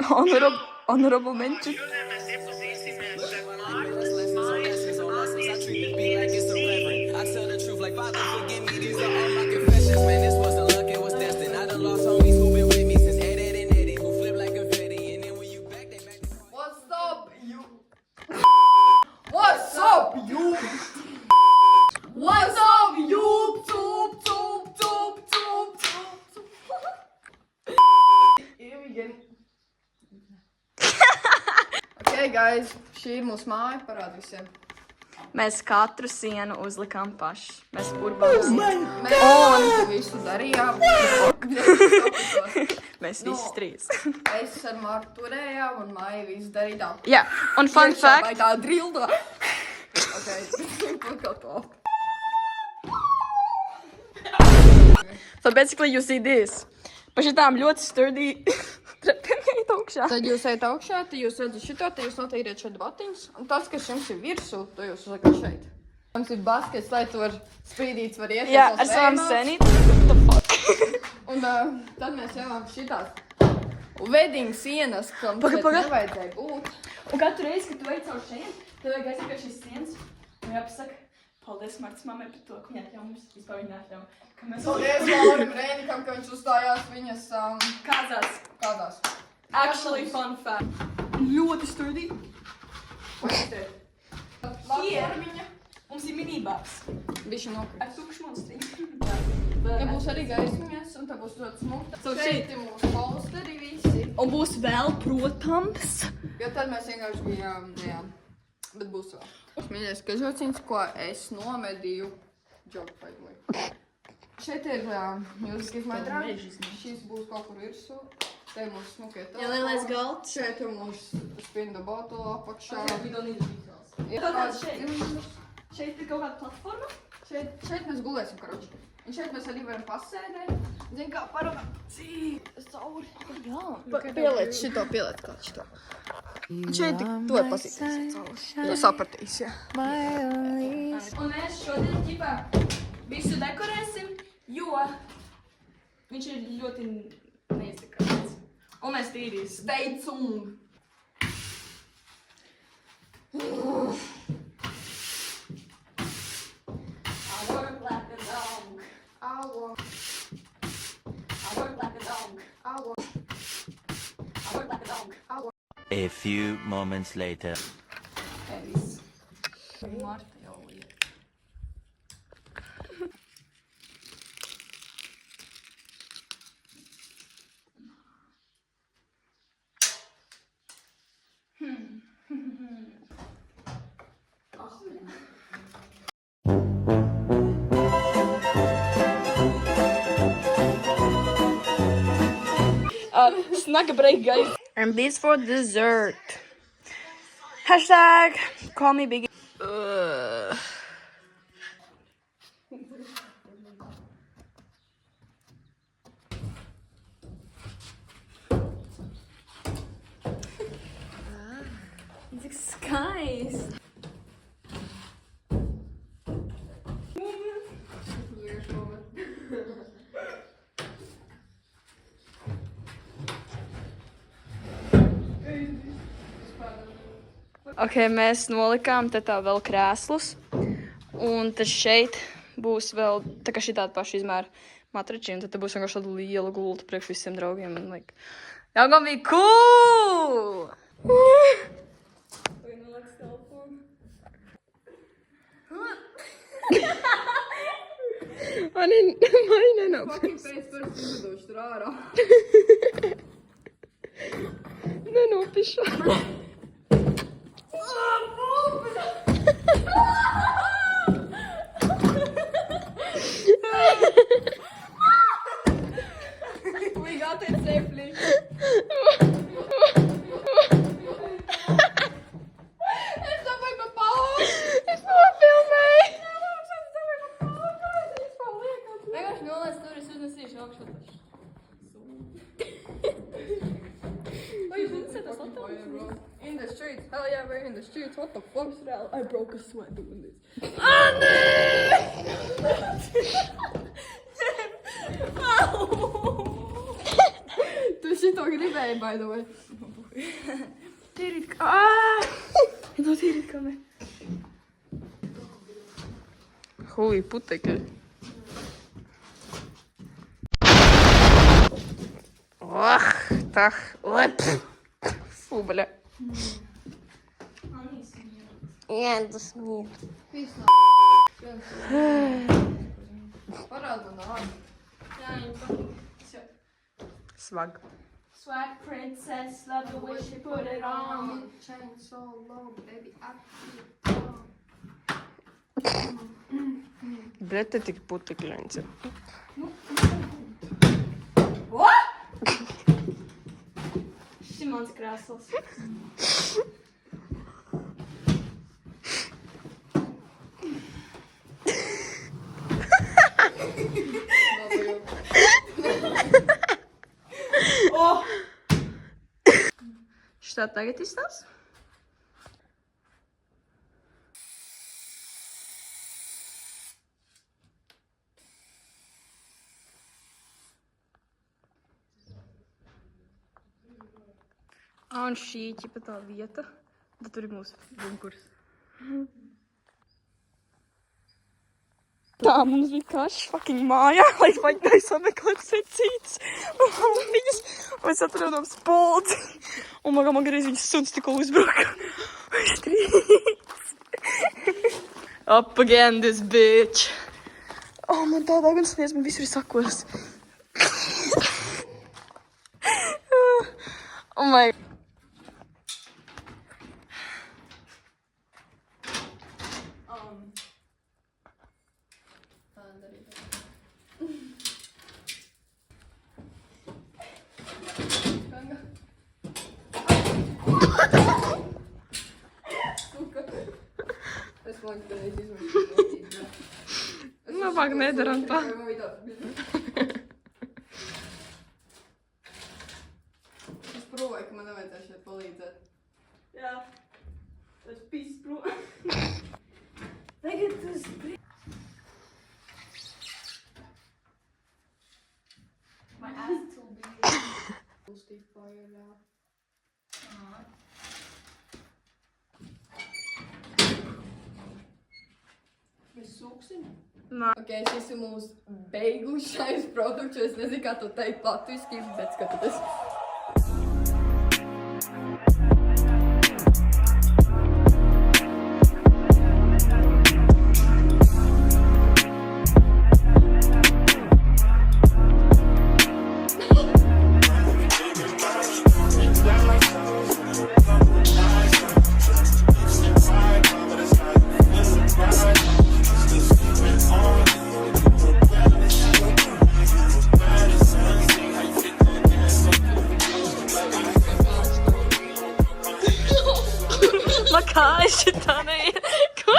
Honorable mention. What's up, you? What's up, you? Here we go. Okay, guys, šī ir mūsu māja, parāda visiem. Mēs katru sienu uzlikām paši. Mēs burbām. Mēs visu darījām. Mēs visi trīs. Es ar Martu turējām un Maija visu darītām. Jā, un fun fact. Vai tā drildā. Okay, kaut to. So basically you see this. Pa šitām ļoti sturdy trepiem iet augšā. Tad jūs ejat augšā, tad jūs redzat šito, tad jūs notīriet šeit batiņus. Un tas, kas jums ir virsū, to jūs uzlikat šeit. Jums ir baskets, lai tu var spīdīts, var iet. Jā, ar savām senīt. What the fuck? Un tad mēs ejam šitās wedding sienas, kam šeit nevajadzēja būt. Un katru reizi, kad tu ej caur šeit, tev vajag aizsakāt šīs sienas. Un jāpasaka, paldies Martas mammai par to, ka viņa atļauj mums vispār viņa atļauj. Paldies Laurim Rēnikam, ka viņš uzstājās viņas kādās. Actually fun fact. Ļoti sturdy. Here mums ir minibārs. Bišķi nokrīt. Ar tukšu monstriņu. Ja būs arī gaismiņas, un tā būs ļoti smukta. Šeit ir mūsu posteri visi. Un būs vēl, protams. Jo tad mēs vienkārši bijām, jā. Bet būs vēl. Mīļais kažociņš, ko es nomedīju. Joke, by the way. Šeit ir music is my drug. Šis būs kaut kur virsū. Te ir mūsu smukie tā. Jā, lielais galds. Šeit ir mūsu spin the bottle apakšā. We don't need the details. Kāds šeit? Šeit ir kaut kāda platforma? Šeit mēs gulēsim, karoči. Un šeit mēs arī varam pasēdēt. Zin kā, parunāt. Es cauri. Jā. Pieliec šito, pieliec kā šito. Un šeit tik to var pasīties cauri. Tu sapratīs, jā. Un mēs šodien ģipā visu dekorēsim, jo viņš ir ļoti neizdekorēts. Un mēs tīrīs. Stay tuned. I work like a dog. I work like a dog. I work like a dog. A few moments later. Evis. Marta jau liek. Snack a break, guys. And this for dessert. Hashtag call me Biggie. It's skies. Ok, mēs nolikām te tā vēl krēslus, un tad šeit būs vēl tā kā šitāda paša izmēra matrači, un tad te būs vienkārši tāda liela gulta priekš visiem draugiem, un like, y'all gonna be cool! Mani nenopēc. Fucking pēc pēc izdošu tur ārā. Nenopišu. We got it safely. Es domāju par palu. Es nofilmēju. Vienkārši nolaiz tur, es uznesīšu augšā. In the streets. Hell yeah, we're in the streets. What the fuck? I broke a sweat doing this. Tu šito gribēju, by the way. Tīrīt kā... Ja nav tīrīt kā ne. Hui, putekļi. Так, оп. Фу, бля. Я досмею. Parāda man nāvi. Сваг. Swag princess, love the way she put it on. Chain so low, baby, I feel it. Бля, ти tik putekļains. Šis ir mans krēsls. Šitā tagad izstāst? Un šī ķipa tā vieta, tad tur ir mūsu bunkurs. Tā mums bija karš fucking mājā, lai vajag sameklēt secītes. Un mēs atradām spoldzi. Un man reiz viņas suns tikko uzbruka. Up again, this bitch. Oh, man tādā gan sniedz, man visur ir sakos. Oh my... Es man kādreiz izvairīju. Labāk nedaram tā. Es provoju, ka man nevajadzēja šeit palīdzēt. Jā, tas pīs prom. Tagad tas... My ass too big. Uztīt pārējā. Mēs sūksim? Nā. Ok, šis ir mūsu beigušais produkts, jo es nezinu, kā to teikt latviski, bet skatieties. Kā es šitā neiet? Ko?